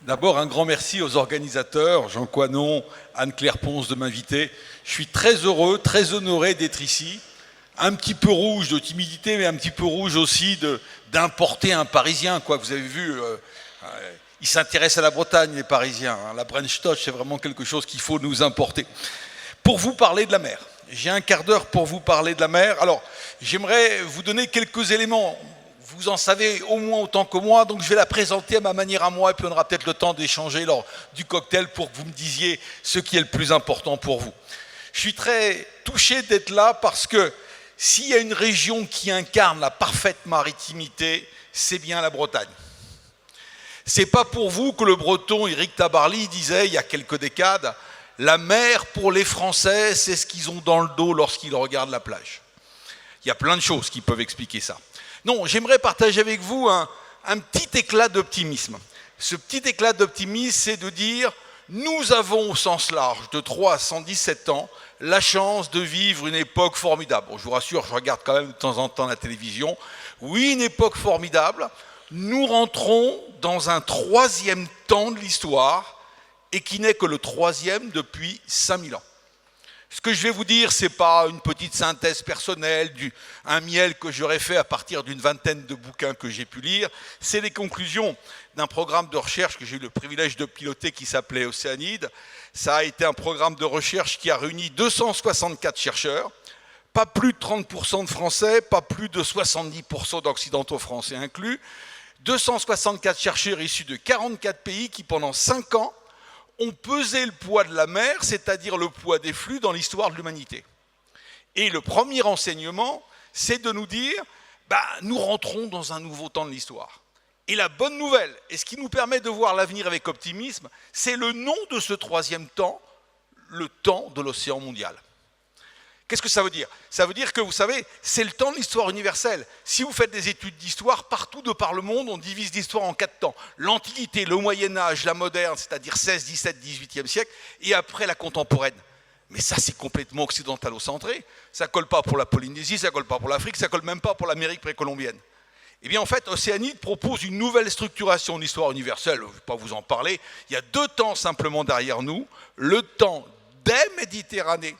D'abord, un grand merci aux organisateurs, Jean Coinon, Anne-Claire Ponce de m'inviter. Je suis très heureux, très honoré d'être ici. Un petit peu rouge de timidité, mais un petit peu rouge aussi d'importer un Parisien. Quoi. Vous avez vu, ils s'intéressent à la Bretagne, les Parisiens. La Brennstoff, c'est vraiment quelque chose qu'il faut nous importer. Pour vous parler de la mer. J'ai un quart d'heure pour vous parler de la mer. Alors, j'aimerais vous donner quelques éléments. Vous en savez au moins autant que moi, donc je vais la présenter à ma manière à moi, et puis on aura peut-être le temps d'échanger lors du cocktail pour que vous me disiez ce qui est le plus important pour vous. Je suis très touché d'être là parce que s'il y a une région qui incarne la parfaite maritimité, c'est bien la Bretagne. C'est pas pour vous que le breton Éric Tabarly disait il y a quelques décades « La mer pour les Français, c'est ce qu'ils ont dans le dos lorsqu'ils regardent la plage ». Il y a plein de choses qui peuvent expliquer ça. Non, j'aimerais partager avec vous un petit éclat d'optimisme. Ce petit éclat d'optimisme, c'est de dire nous avons au sens large, de 3 à 117 ans, la chance de vivre une époque formidable. Bon, je vous rassure, je regarde quand même de temps en temps la télévision. Oui, une époque formidable. Nous rentrons dans un troisième temps de l'histoire et qui n'est que le troisième depuis 5000 ans. Ce que je vais vous dire, ce n'est pas une petite synthèse personnelle, un miel que j'aurais fait à partir d'une vingtaine de bouquins que j'ai pu lire. C'est les conclusions d'un programme de recherche que j'ai eu le privilège de piloter qui s'appelait Océanide. Ça a été un programme de recherche qui a réuni 264 chercheurs, pas plus de 30% de Français, pas plus de 70% d'Occidentaux français inclus, 264 chercheurs issus de 44 pays qui, pendant 5 ans, ont pesé le poids de la mer, c'est-à-dire le poids des flux dans l'histoire de l'humanité. Et le premier enseignement, c'est de nous dire, nous rentrons dans un nouveau temps de l'histoire. Et la bonne nouvelle, et ce qui nous permet de voir l'avenir avec optimisme, c'est le nom de ce troisième temps, le temps de l'océan mondial. Qu'est-ce que ça veut dire? Ça veut dire que, vous savez, c'est le temps de l'histoire universelle. Si vous faites des études d'histoire, partout de par le monde, on divise l'histoire en 4 temps. L'Antiquité, le Moyen-Âge, la moderne, c'est-à-dire 16, 17, 18e siècle, et après la contemporaine. Mais ça, c'est complètement occidentalocentré. Ça ne colle pas pour la Polynésie, ça ne colle pas pour l'Afrique, ça ne colle même pas pour l'Amérique précolombienne. Eh bien, en fait, Océanide propose une nouvelle structuration de l'histoire universelle. Je ne vais pas vous en parler. Il y a 2 temps simplement derrière nous. Le temps des Méditerranées.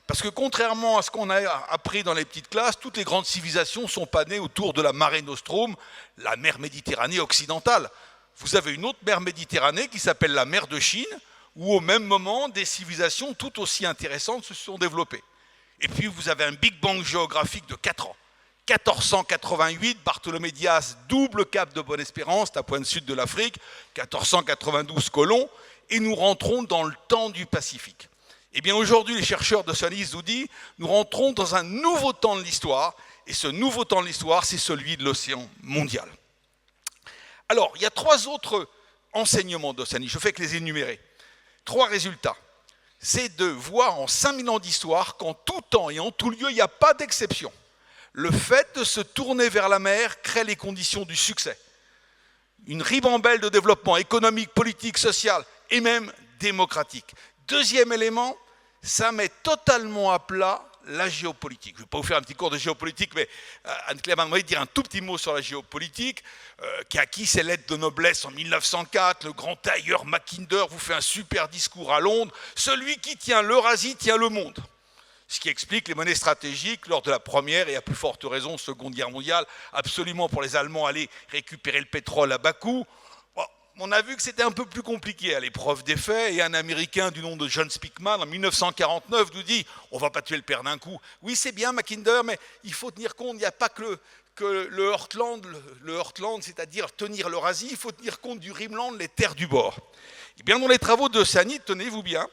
Parce que contrairement à ce qu'on a appris dans les petites classes, toutes les grandes civilisations ne sont pas nées autour de la Mare Nostrum, la mer Méditerranée occidentale. Vous avez une autre mer Méditerranée qui s'appelle la mer de Chine, où au même moment, des civilisations tout aussi intéressantes se sont développées. Et puis vous avez un Big Bang géographique de 4 ans. 1488, Bartholomé Diaz double cap de Bonne-Espérance, la pointe sud de l'Afrique, 1492 Colomb, et nous rentrons dans le temps du Pacifique. Eh bien aujourd'hui, les chercheurs d'Océanide nous disent, nous rentrons dans un nouveau temps de l'histoire, et ce nouveau temps de l'histoire, c'est celui de l'océan mondial. Alors, il y a 3 autres enseignements d'Océanide, je fais que les énumérer. 3 résultats. C'est de voir en 5000 ans d'histoire qu'en tout temps et en tout lieu, il n'y a pas d'exception. Le fait de se tourner vers la mer crée les conditions du succès. Une ribambelle de développement économique, politique, social et même démocratique. Deuxième élément, ça met totalement à plat la géopolitique. Je ne vais pas vous faire un petit cours de géopolitique, mais Anne-Claire m'a demandé de dire un tout petit mot sur la géopolitique, qui a acquis ses lettres de noblesse en 1904. Le grand tailleur Mackinder vous fait un super discours à Londres. Celui qui tient l'Eurasie tient le monde. Ce qui explique les monnaies stratégiques lors de la première et à plus forte raison seconde guerre mondiale, absolument pour les Allemands aller récupérer le pétrole à bas coût. On a vu que c'était un peu plus compliqué à l'épreuve des faits, et un Américain du nom de John Speakman, en 1949, nous dit « on ne va pas tuer le père d'un coup ». Oui, c'est bien, Mackinder, mais il faut tenir compte, il n'y a pas que le Heartland, c'est-à-dire tenir l'Eurasie, il faut tenir compte du Rhineland, les terres du bord. Et bien, dans les travaux d'Océanide, tenez-vous bien,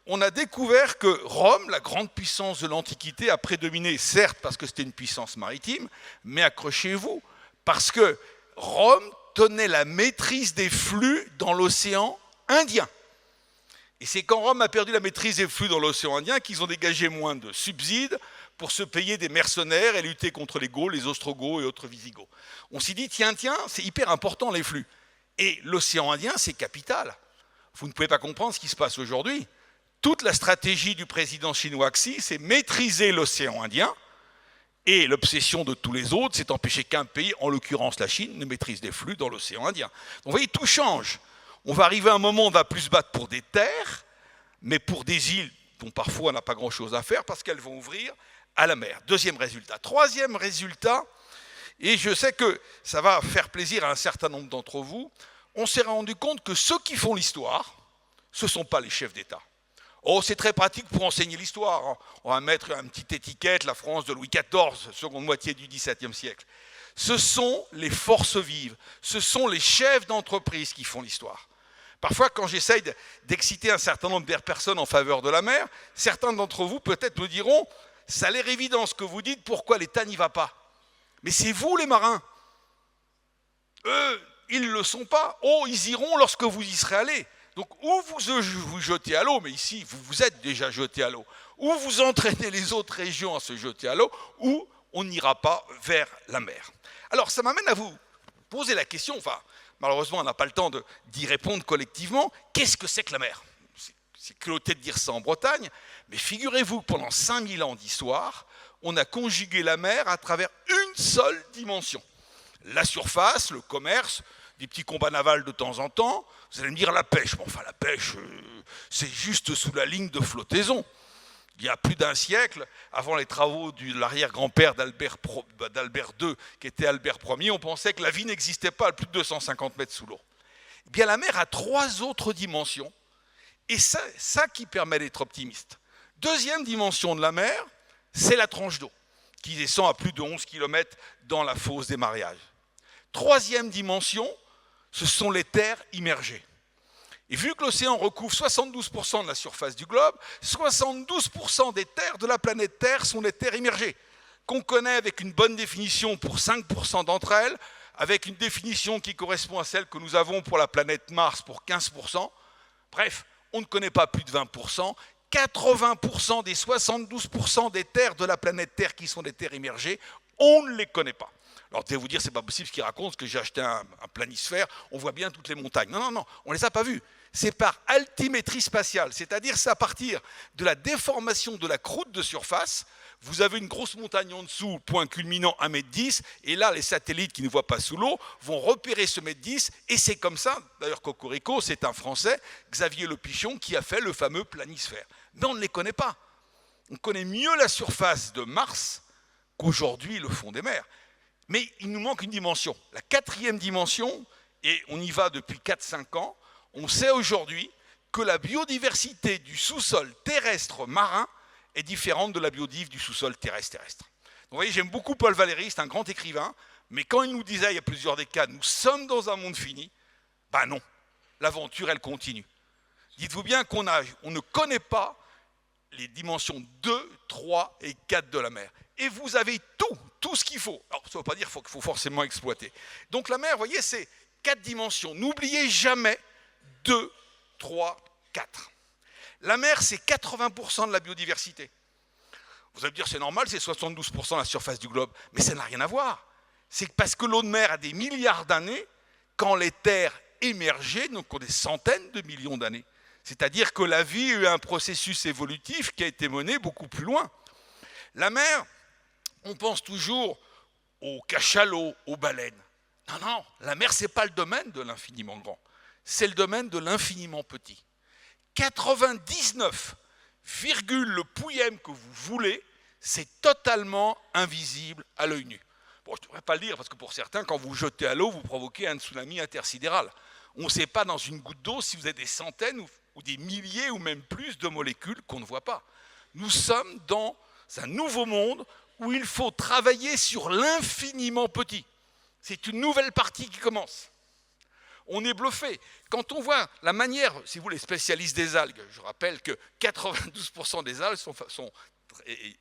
on a découvert que Rome, la grande puissance de l'Antiquité, a prédominé, certes parce que c'était une puissance maritime, mais accrochez-vous, parce que Rome tenait la maîtrise des flux dans l'océan Indien. Et c'est quand Rome a perdu la maîtrise des flux dans l'océan Indien qu'ils ont dégagé moins de subsides pour se payer des mercenaires et lutter contre les Gauls, les Ostrogoths et autres Visigoths. On s'est dit, tiens, c'est hyper important les flux. Et l'océan Indien, c'est capital. Vous ne pouvez pas comprendre ce qui se passe aujourd'hui. Toute la stratégie du président chinois Xi, c'est maîtriser l'océan Indien. Et l'obsession de tous les autres, c'est d'empêcher qu'un pays, en l'occurrence la Chine, ne maîtrise des flux dans l'océan Indien. Donc vous voyez, tout change. On va arriver à un moment où on va plus se battre pour des terres, mais pour des îles dont parfois on n'a pas grand-chose à faire parce qu'elles vont ouvrir à la mer. Deuxième résultat. Troisième résultat, et je sais que ça va faire plaisir à un certain nombre d'entre vous, on s'est rendu compte que ceux qui font l'histoire, ce ne sont pas les chefs d'État. Oh, c'est très pratique pour enseigner l'histoire. On va mettre une petite étiquette, la France de Louis XIV, seconde moitié du XVIIe siècle. Ce sont les forces vives, ce sont les chefs d'entreprise qui font l'histoire. Parfois, quand j'essaye d'exciter un certain nombre de personnes en faveur de la mer, certains d'entre vous peut-être me diront « ça a l'air évident ce que vous dites, pourquoi l'État n'y va pas ?» Mais c'est vous les marins. Eux, ils ne le sont pas. Oh, ils iront lorsque vous y serez allés. Donc, ou vous jetez à l'eau, mais ici, vous vous êtes déjà jeté à l'eau, ou vous entraînez les autres régions à se jeter à l'eau, ou on n'ira pas vers la mer. Alors, ça m'amène à vous poser la question, enfin, malheureusement, on n'a pas le temps d'y répondre collectivement, qu'est-ce que c'est que la mer? C'est culotté de dire ça en Bretagne, mais figurez-vous que pendant 5000 ans d'histoire, on a conjugué la mer à travers une seule dimension. La surface, le commerce, des petits combats navals de temps en temps. Vous allez me dire la pêche. Bon, enfin, la pêche, c'est juste sous la ligne de flottaison. Il y a plus d'un siècle, avant les travaux de l'arrière-grand-père d'Albert II, qui était Albert Ier, on pensait que la vie n'existait pas à plus de 250 mètres sous l'eau. Eh bien, la mer a 3 autres dimensions, et c'est ça qui permet d'être optimiste. Deuxième dimension de la mer, c'est la tranche d'eau, qui descend à plus de 11 km dans la fosse des Mariages. Troisième dimension, ce sont les terres immergées. Et vu que l'océan recouvre 72% de la surface du globe, 72% des terres de la planète Terre sont des terres immergées, qu'on connaît avec une bonne définition pour 5% d'entre elles, avec une définition qui correspond à celle que nous avons pour la planète Mars pour 15%. Bref, on ne connaît pas plus de 20%. 80% des 72% des terres de la planète Terre qui sont des terres immergées, on ne les connaît pas. Alors, vous allez vous dire, c'est pas possible ce qu'il raconte, que j'ai acheté un planisphère, on voit bien toutes les montagnes. Non, non, non, on ne les a pas vues. C'est par altimétrie spatiale, c'est-à-dire c'est à partir de la déformation de la croûte de surface. Vous avez une grosse montagne en dessous, point culminant 1,10 m, et là, les satellites qui ne voient pas sous l'eau vont repérer ce 1,10 m, et c'est comme ça, d'ailleurs Cocorico, c'est un Français, Xavier Le Pichon, qui a fait le fameux planisphère. Mais on ne les connaît pas. On connaît mieux la surface de Mars qu'aujourd'hui le fond des mers. Mais il nous manque une dimension. La 4e dimension, et on y va depuis 4-5 ans, on sait aujourd'hui que la biodiversité du sous-sol terrestre marin est différente de la biodive du sous-sol terrestre. Donc, vous voyez, j'aime beaucoup Paul Valéry, c'est un grand écrivain, mais quand il nous disait il y a plusieurs décades, nous sommes dans un monde fini, ben non, l'aventure, elle continue. Dites-vous bien qu'on ne connaît pas les dimensions 2, 3 et 4 de la mer. Et vous avez tout ce qu'il faut. Alors, ça ne veut pas dire qu'il faut forcément exploiter. Donc la mer, vous voyez, c'est 4 dimensions. N'oubliez jamais 2, 3, 4. La mer, c'est 80% de la biodiversité. Vous allez me dire, c'est normal, c'est 72% de la surface du globe. Mais ça n'a rien à voir. C'est parce que l'eau de mer a des milliards d'années, quand les terres émergeaient, donc ont des centaines de millions d'années. C'est-à-dire que la vie a eu un processus évolutif qui a été mené beaucoup plus loin. La mer, on pense toujours aux cachalots, aux baleines. Non, non, la mer, ce n'est pas le domaine de l'infiniment grand. C'est le domaine de l'infiniment petit. 99, le pouillème que vous voulez, c'est totalement invisible à l'œil nu. Bon, je ne devrais pas le dire, parce que pour certains, quand vous jetez à l'eau, vous provoquez un tsunami intersidéral. On ne sait pas dans une goutte d'eau si vous avez des centaines ou des milliers ou même plus de molécules qu'on ne voit pas. Nous sommes dans un nouveau monde où il faut travailler sur l'infiniment petit. C'est une nouvelle partie qui commence. On est bluffé. Quand on voit la manière, si vous les spécialistes des algues, je rappelle que 92% des algues sont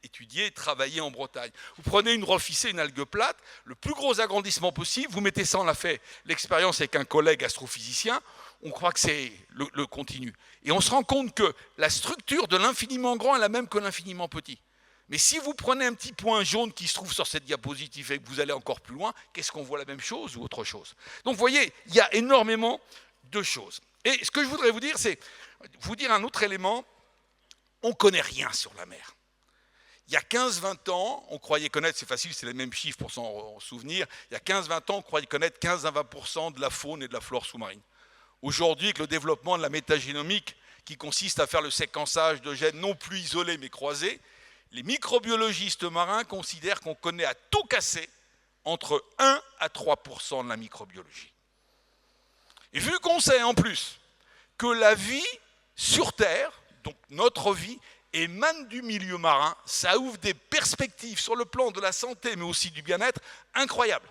étudiées et travaillées en Bretagne. Vous prenez une rofficée, une algue plate, le plus gros agrandissement possible, vous mettez ça, on a fait l'expérience avec un collègue astrophysicien, on croit que c'est le continu. Et on se rend compte que la structure de l'infiniment grand est la même que l'infiniment petit. Mais si vous prenez un petit point jaune qui se trouve sur cette diapositive et que vous allez encore plus loin, qu'est-ce qu'on voit, la même chose ou autre chose? Donc vous voyez, il y a énormément de choses. Et ce que je voudrais vous dire, c'est vous dire un autre élément, on ne connaît rien sur la mer. Il y a 15-20 ans, on croyait connaître, c'est facile, c'est les mêmes chiffres pour s'en souvenir, il y a 15-20 ans, on croyait connaître 15 à 20% de la faune et de la flore sous-marine. Aujourd'hui, avec le développement de la métagénomique, qui consiste à faire le séquençage de gènes non plus isolés mais croisés, les microbiologistes marins considèrent qu'on connaît à tout casser entre 1 à 3% de la microbiologie. Et vu qu'on sait en plus que la vie sur Terre, donc notre vie, émane du milieu marin, ça ouvre des perspectives sur le plan de la santé mais aussi du bien-être incroyables.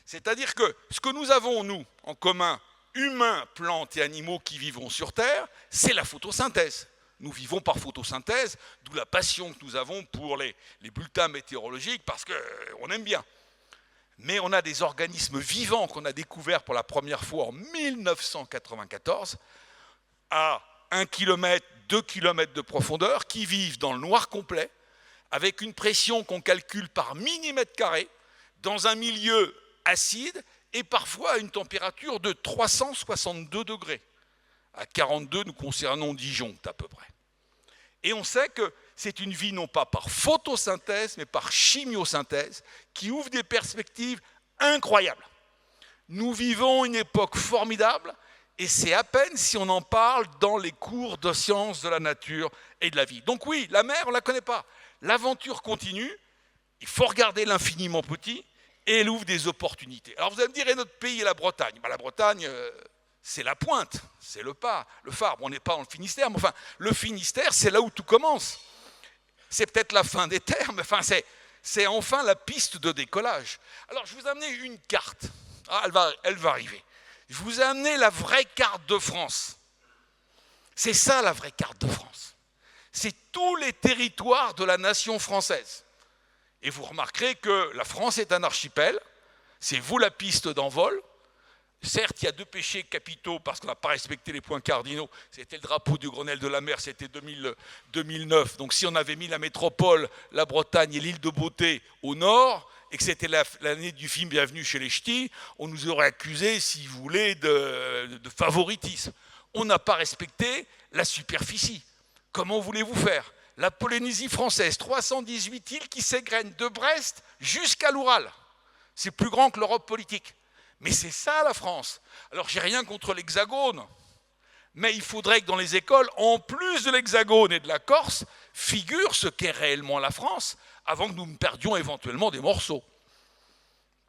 C'est-à-dire que ce que nous avons, nous, en commun, humains, plantes et animaux qui vivons sur Terre, c'est la photosynthèse. Nous vivons par photosynthèse, d'où la passion que nous avons pour les bulletins météorologiques, parce qu'on aime bien. Mais on a des organismes vivants qu'on a découverts pour la première fois en 1994, à 1 km, 2 km de profondeur, qui vivent dans le noir complet, avec une pression qu'on calcule par millimètre carré, dans un milieu acide, et parfois à une température de 362 degrés. À 42, nous concernons disjoncte à peu près. Et on sait que c'est une vie non pas par photosynthèse, mais par chimiosynthèse, qui ouvre des perspectives incroyables. Nous vivons une époque formidable, et c'est à peine si on en parle dans les cours de sciences de la nature et de la vie. Donc oui, la mer, on ne la connaît pas. L'aventure continue, il faut regarder l'infiniment petit, et elle ouvre des opportunités. Alors vous allez me dire, et notre pays est la Bretagne? La Bretagne, c'est la pointe, c'est le phare. Bon, on n'est pas dans le Finistère, mais enfin, le Finistère, c'est là où tout commence. C'est peut-être la fin des terres, mais enfin, c'est enfin la piste de décollage. Alors, je vous ai amené une carte. Ah, elle va arriver. Je vous ai amené la vraie carte de France. C'est ça, la vraie carte de France. C'est tous les territoires de la nation française. Et vous remarquerez que la France est un archipel, c'est vous la piste d'envol. Certes, il y a 2 péchés capitaux parce qu'on n'a pas respecté les points cardinaux. C'était le drapeau du Grenelle de la mer, c'était 2009. Donc si on avait mis la métropole, la Bretagne et l'île de Beauté au nord, et que c'était l'année du film Bienvenue chez les Ch'tis, on nous aurait accusé, si vous voulez, de favoritisme. On n'a pas respecté la superficie. Comment voulez-vous faire? La Polynésie française, 318 îles qui s'égrènent de Brest jusqu'à l'Oural. C'est plus grand que l'Europe politique. Mais c'est ça la France. Alors j'ai rien contre l'Hexagone, mais il faudrait que dans les écoles, en plus de l'Hexagone et de la Corse, figure ce qu'est réellement la France, avant que nous perdions éventuellement des morceaux.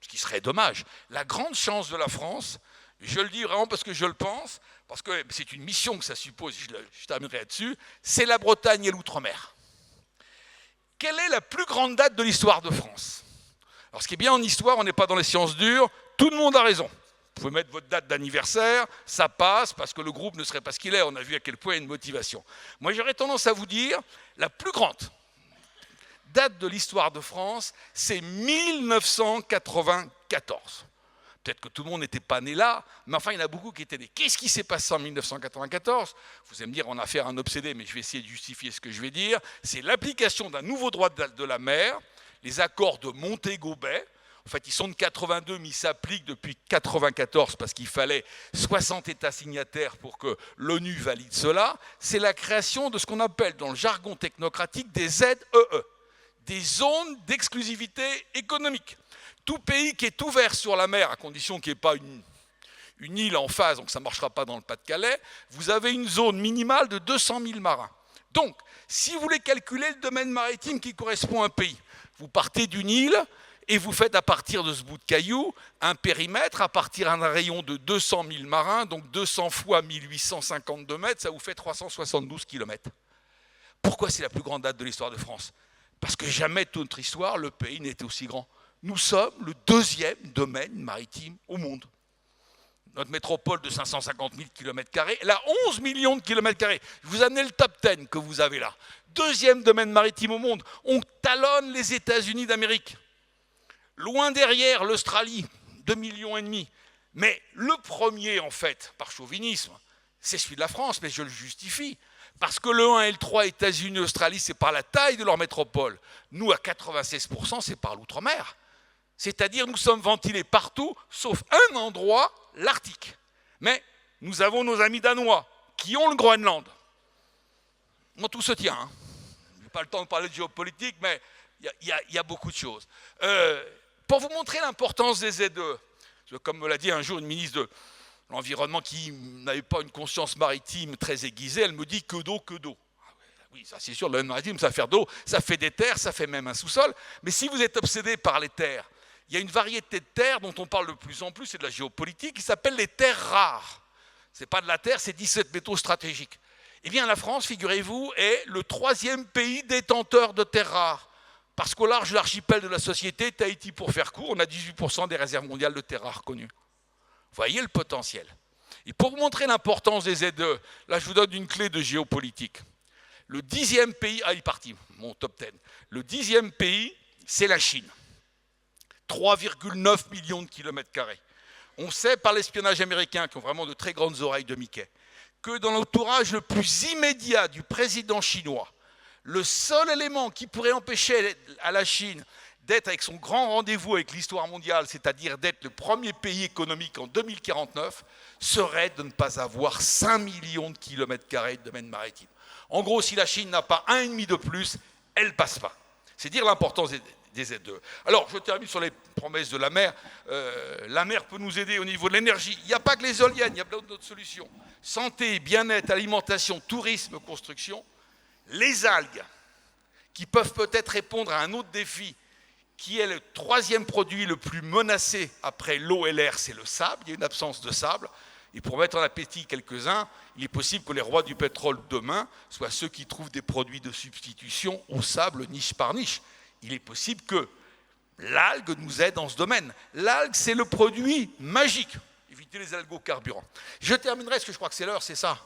Ce qui serait dommage. La grande chance de la France, je le dis vraiment parce que je le pense, parce que c'est une mission que ça suppose, je terminerai là-dessus, c'est la Bretagne et l'Outre-mer. Quelle est la plus grande date de l'histoire de France? Alors ce qui est bien en histoire, on n'est pas dans les sciences dures, tout le monde a raison. Vous pouvez mettre votre date d'anniversaire, ça passe parce que le groupe ne serait pas ce qu'il est, on a vu à quel point il y a une motivation. Moi j'aurais tendance à vous dire, la plus grande date de l'histoire de France, c'est 1994. Peut-être que tout le monde n'était pas né là, mais enfin, il y en a beaucoup qui étaient nés. Qu'est-ce qui s'est passé en 1994? Vous allez me dire, on a affaire à un obsédé, mais je vais essayer de justifier ce que je vais dire. C'est l'application d'un nouveau droit de la mer, les accords de Montego Bay. En fait, ils sont de 82, mais ils s'appliquent depuis 94 parce qu'il fallait 60 États signataires pour que l'ONU valide cela. C'est la création de ce qu'on appelle, dans le jargon technocratique, des ZEE, des zones d'exclusivité économique. Tout pays qui est ouvert sur la mer, à condition qu'il n'y ait pas une île en face, donc ça ne marchera pas dans le Pas-de-Calais, vous avez une zone minimale de 200 000 marins. Donc, si vous voulez calculer le domaine maritime qui correspond à un pays, vous partez d'une île et vous faites à partir de ce bout de caillou un périmètre à partir d'un rayon de 200 000 marins, donc 200 fois 1852 mètres, ça vous fait 372 km. Pourquoi c'est la plus grande date de l'histoire de France? Parce que jamais de toute notre histoire, le pays n'était aussi grand. Nous sommes le 2e domaine maritime au monde. Notre métropole de 550 000 km², elle a 11 millions de km². Je vous amène le top 10 que vous avez là. 2e domaine maritime au monde. On talonne les États-Unis d'Amérique. Loin derrière, l'Australie, 2,5 millions. Mais le premier, en fait, par chauvinisme, c'est celui de la France, mais je le justifie. Parce que le 1 et le 3, États-Unis et Australie, c'est par la taille de leur métropole. Nous, à 96%, c'est par l'outre-mer. C'est-à-dire nous sommes ventilés partout, sauf un endroit, l'Arctique. Mais nous avons nos amis danois, qui ont le Groenland. Moi, tout se tient. Hein. Je n'ai pas le temps de parler de géopolitique, mais il y a beaucoup de choses. Pour vous montrer l'importance des ZE, comme me l'a dit un jour une ministre l'environnement qui n'avait pas une conscience maritime très aiguisée, elle me dit que d'eau, que d'eau. Oui, ça c'est sûr, le domaine maritime, ça va faire de l'eau, ça fait des terres, ça fait même un sous-sol. Mais si vous êtes obsédé par les terres, il y a une variété de terres dont on parle de plus en plus, c'est de la géopolitique, qui s'appelle les terres rares. Ce n'est pas de la terre, c'est 17 métaux stratégiques. Eh bien, la France, figurez-vous, est le 3e pays détenteur de terres rares. Parce qu'au large de l'archipel de la société, Tahiti, pour faire court, on a 18% des réserves mondiales de terres rares connues. Vous voyez le potentiel. Et pour vous montrer l'importance des ZE, là je vous donne une clé de géopolitique. Le 10e pays, il est parti, mon top 10. Le 10e pays, c'est la Chine. 3,9 millions de kilomètres carrés. On sait par l'espionnage américain, qui ont vraiment de très grandes oreilles de Mickey, que dans l'entourage le plus immédiat du président chinois, le seul élément qui pourrait empêcher à la Chine d'être avec son grand rendez-vous avec l'histoire mondiale, c'est-à-dire d'être le premier pays économique en 2049, serait de ne pas avoir 5 millions de kilomètres carrés de domaine maritime. En gros, si la Chine n'a pas 1,5 de plus, elle ne passe pas. C'est dire l'importance des ZE. Alors, je termine sur les promesses de la mer. La mer peut nous aider au niveau de l'énergie. Il n'y a pas que les éoliennes, il y a plein d'autres solutions. Santé, bien-être, alimentation, tourisme, construction. Les algues, qui peuvent peut-être répondre à un autre défi, qui est le 3e produit le plus menacé après l'eau et l'air, c'est le sable. Il y a une absence de sable. Et pour mettre en appétit quelques-uns, il est possible que les rois du pétrole demain soient ceux qui trouvent des produits de substitution au sable niche par niche. Il est possible que l'algue nous aide dans ce domaine. L'algue, c'est le produit magique. Évitez les algocarburants. Je terminerai, parce que je crois que c'est l'heure, c'est ça.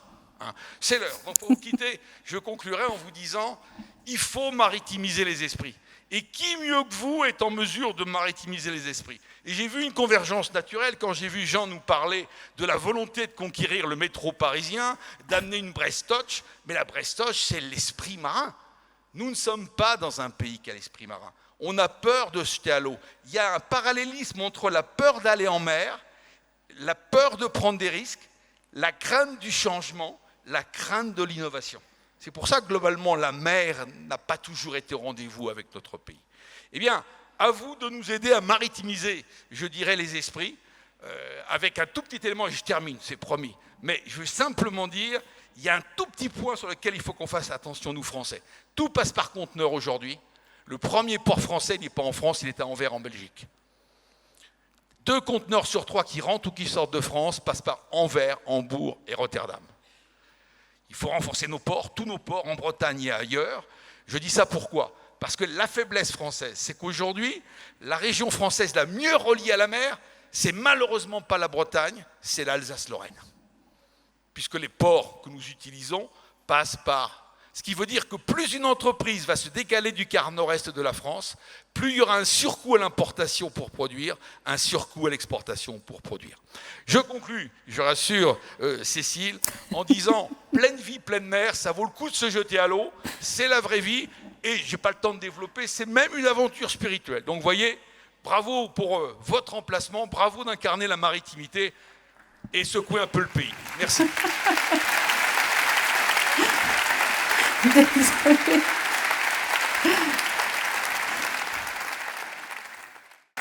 C'est l'heure. Donc pour vous quitter, je conclurai en vous disant, il faut maritimiser les esprits. Et qui mieux que vous est en mesure de maritimiser les esprits? Et j'ai vu une convergence naturelle quand j'ai vu Jean nous parler de la volonté de conquérir le métro parisien, d'amener une Brestoche. Mais la Brestoche, c'est l'esprit marin. Nous ne sommes pas dans un pays qui a l'esprit marin. On a peur de se jeter à l'eau. Il y a un parallélisme entre la peur d'aller en mer, la peur de prendre des risques, la crainte du changement, la crainte de l'innovation. C'est pour ça que globalement, la mer n'a pas toujours été au rendez-vous avec notre pays. Eh bien, à vous de nous aider à maritimiser, je dirais, les esprits, avec un tout petit élément, et je termine, c'est promis. Mais je veux simplement dire, il y a un tout petit point sur lequel il faut qu'on fasse attention, nous, Français. Tout passe par conteneur aujourd'hui. Le premier port français n'est pas en France, il est à Anvers, en Belgique. 2 conteneurs sur 3 qui rentrent ou qui sortent de France passent par Anvers, Hambourg et Rotterdam. Il faut renforcer nos ports, tous nos ports en Bretagne et ailleurs. Je dis ça pourquoi? Parce que la faiblesse française, c'est qu'aujourd'hui, la région française la mieux reliée à la mer, c'est malheureusement pas la Bretagne, c'est l'Alsace-Lorraine. Puisque les ports que nous utilisons passent par... Ce qui veut dire que plus une entreprise va se décaler du quart nord-est de la France, plus il y aura un surcoût à l'importation pour produire, un surcoût à l'exportation pour produire. Je conclus, je rassure Cécile, en disant pleine vie, pleine mer, ça vaut le coup de se jeter à l'eau, c'est la vraie vie, et je n'ai pas le temps de développer, c'est même une aventure spirituelle. Donc vous voyez, bravo pour votre emplacement, bravo d'incarner la maritimité et secouer un peu le pays. Merci. Désolée.